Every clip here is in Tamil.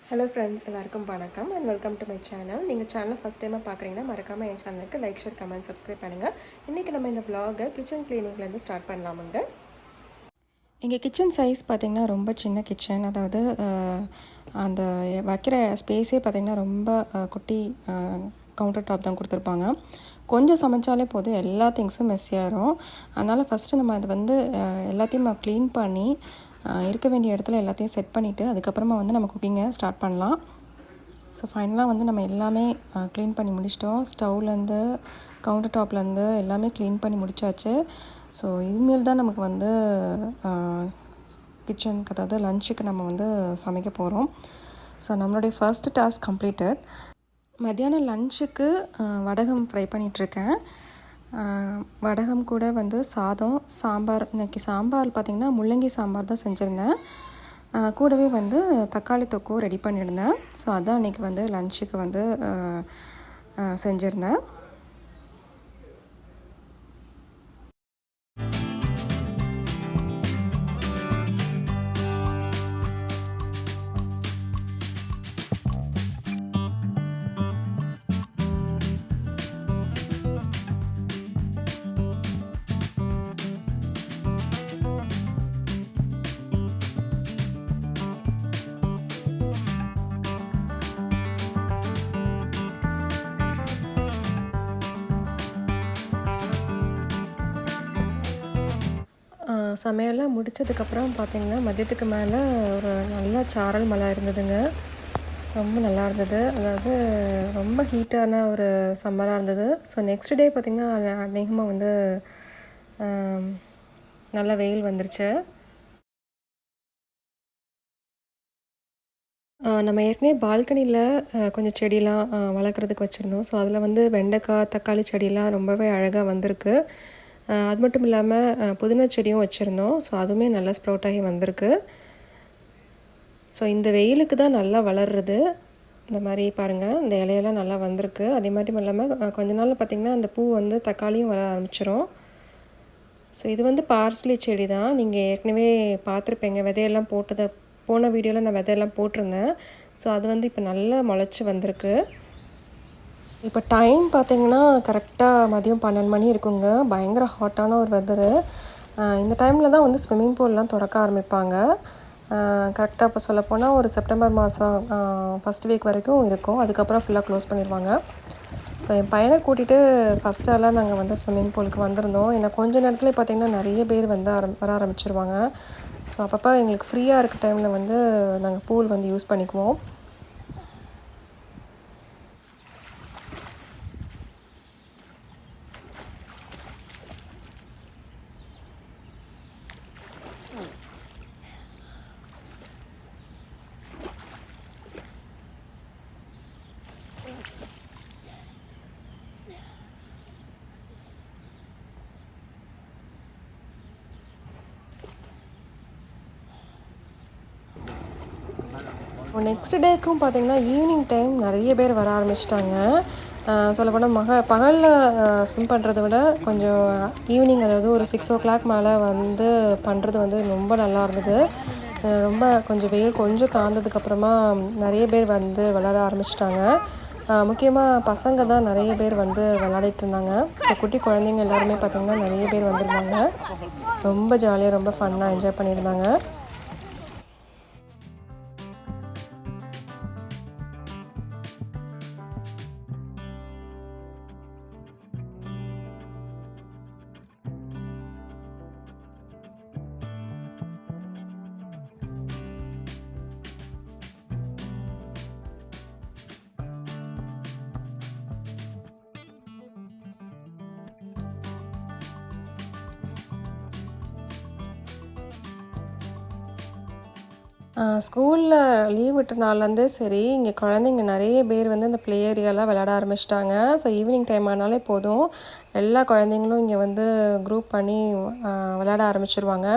ஹலோ ஃப்ரெண்ட்ஸ், எல்லாருக்கும் வணக்கம் and welcome to my channel. நீங்கள் சேனல் ஃபஸ்ட் டைமாக பார்க்குறீங்கன்னா மறக்காமல் என் சேனலுக்கு லைக், ஷேர், கமெண்ட், சப்ஸ்கிரைப் பண்ணுங்கள். இன்றைக்கி நம்ம இந்த vlog கிச்சன் கிளீனிங்லேருந்து ஸ்டார்ட் பண்ணலாமுங்க. எங்கள் கிச்சன் சைஸ் பார்த்திங்கன்னா ரொம்ப சின்ன கிச்சன். அதாவது அந்த வைக்கிற ஸ்பேஸே பார்த்திங்கன்னா ரொம்ப குட்டி கவுண்டர் டாப் தான் கொடுத்துருப்பாங்க. கொஞ்சம் சமைச்சாலே போதும், எல்லா திங்ஸும் மெஸ்ஸியாயிரும். அதனால் ஃபஸ்ட்டு நம்ம அதை வந்து எல்லாத்தையும் க்ளீன் பண்ணி இருக்க வேண்டிய இடத்துல எல்லாத்தையும் செட் பண்ணிவிட்டு அதுக்கப்புறமா வந்து நம்ம குக்கிங்கை ஸ்டார்ட் பண்ணலாம். ஸோ ஃபைனலாக வந்து நம்ம எல்லாமே க்ளீன் பண்ணி முடிச்சிட்டோம். ஸ்டவ்லேருந்து கவுண்டர் டாப்லேருந்து எல்லாமே க்ளீன் பண்ணி முடித்தாச்சு. ஸோ இதுமாரி தான் நமக்கு வந்து கிச்சனுக்கு, அதாவது லஞ்சுக்கு நம்ம வந்து சமைக்க போகிறோம். ஸோ நம்மளுடைய ஃபர்ஸ்ட் டாஸ்க் கம்ப்ளீட்டட். மத்தியானம் லஞ்சுக்கு வடகம் ஃப்ரை பண்ணிகிட்ருக்கேன். வடகம் கூட வந்து சாதம், சாம்பார். இன்றைக்கி சாம்பார் பார்த்திங்கன்னா முள்ளங்கி சாம்பார் தான் செஞ்சுருந்தேன். கூடவே வந்து தக்காளி தொக்கும் ரெடி பண்ணியிருந்தேன். ஸோ அதான் இன்றைக்கி வந்து லஞ்சுக்கு வந்து செஞ்சுருந்தேன். சமையல்லாம் முடித்ததுக்கப்புறம் பார்த்திங்கன்னா மதியத்துக்கு மேலே ஒரு நல்ல சாரல் மழை இருந்ததுங்க. ரொம்ப நல்லா இருந்தது. அதாவது ரொம்ப ஹீட்டான ஒரு சம்மராக இருந்தது. ஸோ நெக்ஸ்ட் டே பார்த்திங்கன்னா அநேகமாக வந்து நல்ல வெயில் வந்துருச்சு. நம்ம ஏற்கனவே பால்கனியில் கொஞ்சம் செடியெலாம் வளர்க்குறதுக்கு வச்சுருந்தோம். ஸோ அதில் வந்து வெண்டைக்காய், தக்காளி செடியெலாம் ரொம்பவே அழகாக வந்திருக்கு. அது மட்டும் இல்லாமல் புதினா செடியும் வச்சுருந்தோம். ஸோ அதுவுமே நல்லா ஸ்ப்ரவுட் ஆகி வந்திருக்கு. ஸோ இந்த வெயிலுக்கு தான் நல்லா வளர்றது. இந்த மாதிரி பாருங்கள், இந்த இலையெல்லாம் நல்லா வந்திருக்கு. அதே மாதிரி இல்லாமல் கொஞ்ச நாள் பார்த்திங்கன்னா அந்த பூ வந்து தக்காளியும் வர ஆரம்பிச்சிரும். ஸோ இது வந்து பார்ஸ்லி செடி தான். நீங்கள் ஏற்கனவே பார்த்துருப்பீங்க, விதையெல்லாம் போட்டதை போன வீடியோவில் நான் விதையெல்லாம் போட்டிருந்தேன். ஸோ அது வந்து இப்போ நல்லா முளைச்சி வந்திருக்கு. இப்போ டைம் பார்த்திங்கன்னா கரெக்டாக மதியம் 12 மணி இருக்குங்க. பயங்கர ஹாட்டான ஒரு வெதரு. இந்த டைமில் தான் வந்து ஸ்விம்மிங் பூல்லாம் திறக்க ஆரம்பிப்பாங்க. கரெக்டாக இப்போ சொல்லப்போனால் ஒரு செப்டம்பர் மாதம் ஃபஸ்ட் வீக் வரைக்கும் இருக்கும். அதுக்கப்புறம் ஃபுல்லாக க்ளோஸ் பண்ணிடுவாங்க. ஸோ என் பையனை கூட்டிகிட்டு ஃபஸ்ட்டெல்லாம் நாங்கள் வந்து ஸ்விம்மிங் பூலுக்கு வந்திருந்தோம். ஏன்னா கொஞ்சம் நேரத்தில் பார்த்திங்கன்னா நிறைய பேர் வந்து வர ஆரம்பிச்சிருவாங்க. ஸோ அப்பப்போ எங்களுக்கு ஃப்ரீயாக இருக்க டைமில் வந்து நாங்கள் பூல் வந்து யூஸ் பண்ணிக்குவோம். நெக்ஸ்ட் டேக்கும் பார்த்திங்கன்னா ஈவினிங் டைம் நிறைய பேர் வர ஆரம்பிச்சிட்டாங்க. சொல்லப்போனால் பகலில் ஸ்விம் பண்ணுறதை விட கொஞ்சம் ஈவினிங், அதாவது ஒரு 6 o'clock மேலே வந்து பண்ணுறது வந்து ரொம்ப நல்லா இருந்தது. ரொம்ப கொஞ்சம் வெயில் கொஞ்சம் தாழ்ந்ததுக்கப்புறமா நிறைய பேர் வந்து விளையாட ஆரம்பிச்சிட்டாங்க. முக்கியமாக பசங்க தான் நிறைய பேர் வந்து விளையாடிட்டு இருந்தாங்க. ஸோ குட்டி குழந்தைங்க எல்லாருமே பார்த்திங்கன்னா நிறைய பேர் வந்திருந்தாங்க. ரொம்ப ஜாலியாக ரொம்ப ஃபன்னாக என்ஜாய் பண்ணியிருந்தாங்க. ஸ்கூலில் லீவ் விட்ட நாள்லேருந்தே சரி, இங்கே குழந்தைங்க நிறைய பேர் வந்து இந்த ப்ளே ஏரியாலாம் விளையாட ஆரம்பிச்சிட்டாங்க. ஸோ ஈவினிங் டைம் ஆனாலே போதும், எல்லா குழந்தைங்களும் இங்கே வந்து குரூப் பண்ணி விளையாட ஆரம்பிச்சிருவாங்க.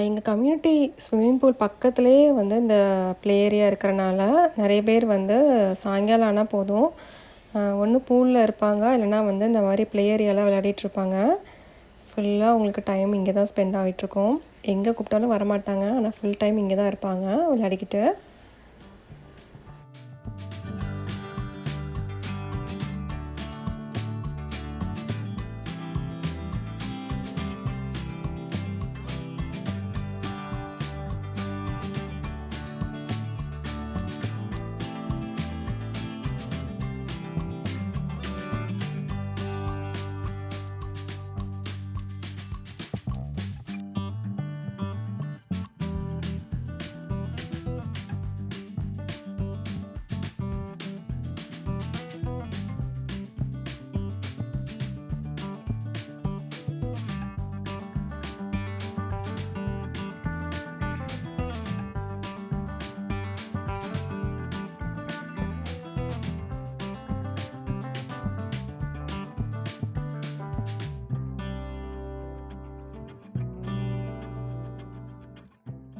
எங்கள் கம்யூனிட்டி ஸ்விம்மிங் பூல் பக்கத்துலேயே வந்து இந்த ப்ளே ஏரியா இருக்கிறனால நிறைய பேர் வந்து சாயங்காலம் ஆனால் போதும் ஒன்று பூலில் இருப்பாங்க, இல்லைனா வந்து இந்த மாதிரி ப்ளே ஏரியாவில் விளையாடிட்டுருப்பாங்க. ஃபுல்லாக அவங்களுக்கு டைம் இங்கே தான் ஸ்பெண்ட் ஆகிட்ருக்கோம். எங்கே கூப்பிட்டாலும் வரமாட்டாங்க, ஆனால் ஃபுல் டைம் இங்கே தான் இருப்பாங்க விளையாடிக்கிட்டு.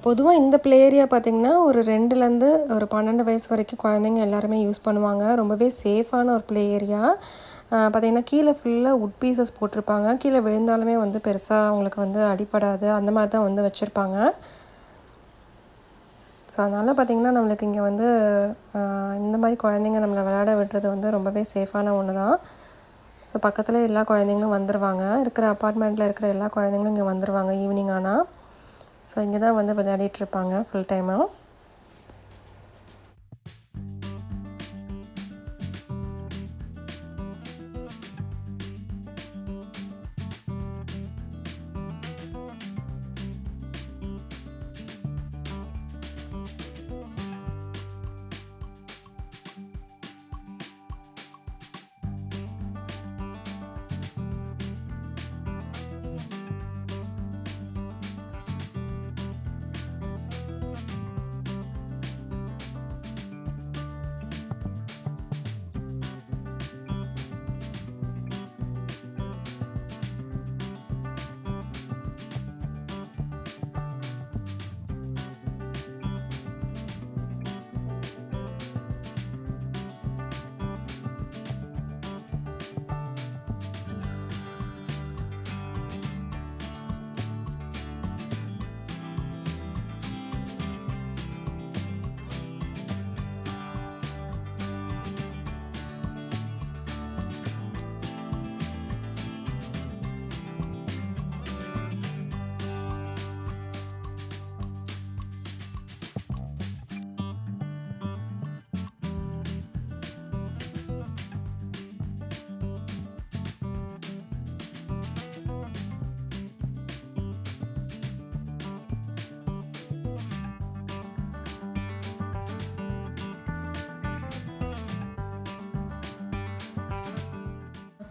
பொதுவாக இந்த ப்ளே ஏரியா பார்த்திங்கன்னா ஒரு 2லேருந்து ஒரு 12 வயசு வரைக்கும் குழந்தைங்க எல்லாருமே யூஸ் பண்ணுவாங்க. ரொம்பவே சேஃபான ஒரு ப்ளே ஏரியா. பார்த்திங்கன்னா கீழே ஃபுல்லாக வுட் பீசஸ் போட்டிருப்பாங்க. கீழே விழுந்தாலுமே வந்து பெருசாக அவங்களுக்கு வந்து அடிப்படாது, அந்த மாதிரி தான் வந்து வச்சுருப்பாங்க. ஸோ அதனால் பார்த்திங்கன்னா நம்மளுக்கு இங்கே வந்து இந்த மாதிரி குழந்தைங்க நம்மளை விளையாட விடுறது வந்து ரொம்பவே சேஃபான ஒன்று தான். ஸோ பக்கத்தில் எல்லா குழந்தைங்களும் வந்துடுவாங்க. இருக்கிற அப்பார்ட்மெண்ட்டில் இருக்கிற எல்லா குழந்தைங்களும் இங்கே வந்துடுவாங்க ஈவினிங் ஆனால். ஸோ இங்கே தான் வந்து விளையாடிட்டுருப்பாங்க ஃபுல் டைமாக.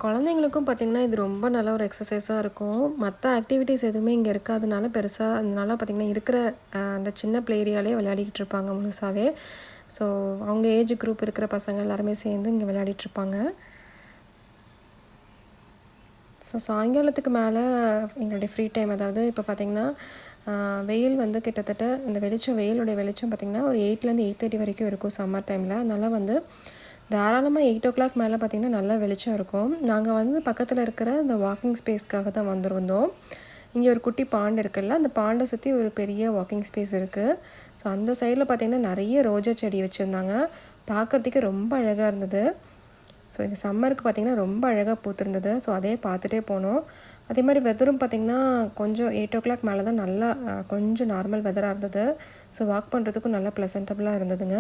குழந்தைங்களுக்கும் பார்த்திங்கன்னா இது ரொம்ப நல்ல ஒரு எக்ஸசைஸாக இருக்கும். மற்ற ஆக்டிவிட்டீஸ் எதுவுமே இங்கே இருக்காதனால பெருசாக அதனால பார்த்திங்கன்னா இருக்கிற அந்த சின்ன ப்ளே ஏரியாலே விளையாடிட்டு இருப்பாங்க முழுசாகவே. ஸோ அவங்க ஏஜ் குரூப் இருக்கிற பசங்க எல்லாருமே சேர்ந்து இங்கே விளையாடிட்டுருப்பாங்க. ஸோ சாயங்காலத்துக்கு மேலே எங்களுடைய ஃப்ரீ டைம், அதாவது இப்போ பார்த்திங்கன்னா வெயில் வந்து கிட்டத்தட்ட இந்த வெயிலுடைய வெளிச்சம் பார்த்திங்கன்னா ஒரு 8லேருந்து 8:30 வரைக்கும் இருக்கும் சம்மர் டைமில். அதனால் வந்து தாராளமாக 8 o'clock மேலே பார்த்திங்கன்னா நல்லா வெளிச்சம் இருக்கும். நாங்கள் வந்து பக்கத்தில் இருக்கிற இந்த வாக்கிங் ஸ்பேஸ்க்காக தான் வந்திருந்தோம். இங்கே ஒரு குட்டி பாண்டு இருக்குல்ல, அந்த பாண்டை சுற்றி ஒரு பெரிய வாக்கிங் ஸ்பேஸ் இருக்குது. ஸோ அந்த சைடில் பார்த்திங்கன்னா நிறைய ரோஜா செடி வச்சுருந்தாங்க. பார்க்குறதுக்கே ரொம்ப அழகாக இருந்தது. ஸோ இந்த சம்மருக்கு பார்த்திங்கன்னா ரொம்ப அழகாக பூத்திருந்தது. ஸோ அதே பார்த்துட்டே போனோம். அதே மாதிரி வெதரும் பார்த்திங்கன்னா கொஞ்சம் 8 o'clock மேலே தான் நல்லா கொஞ்சம் நார்மல் வெதராக இருந்தது. ஸோ வாக் பண்ணுறதுக்கும் நல்லா ப்ளசன்டபுளாக இருந்ததுங்க.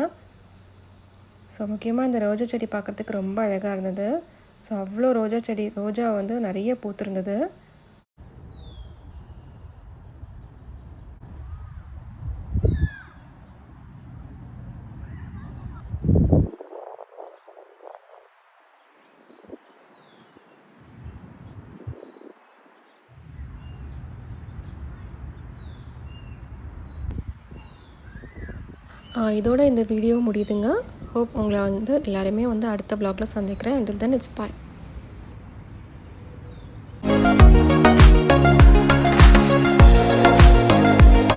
ஸோ முக்கியமாக இந்த ரோஜா செடி பார்க்குறதுக்கு ரொம்ப அழகாக இருந்தது. ஸோ அவ்வளோ ரோஜா வந்து நிறைய பூத்திருந்தது. இதோட இந்த வீடியோ முடியுதுங்க. ஹோப் உங்களை வந்து எல்லாருமே வந்து அடுத்த வ்ளாகில் சந்திக்கிறேன். until then it's bye.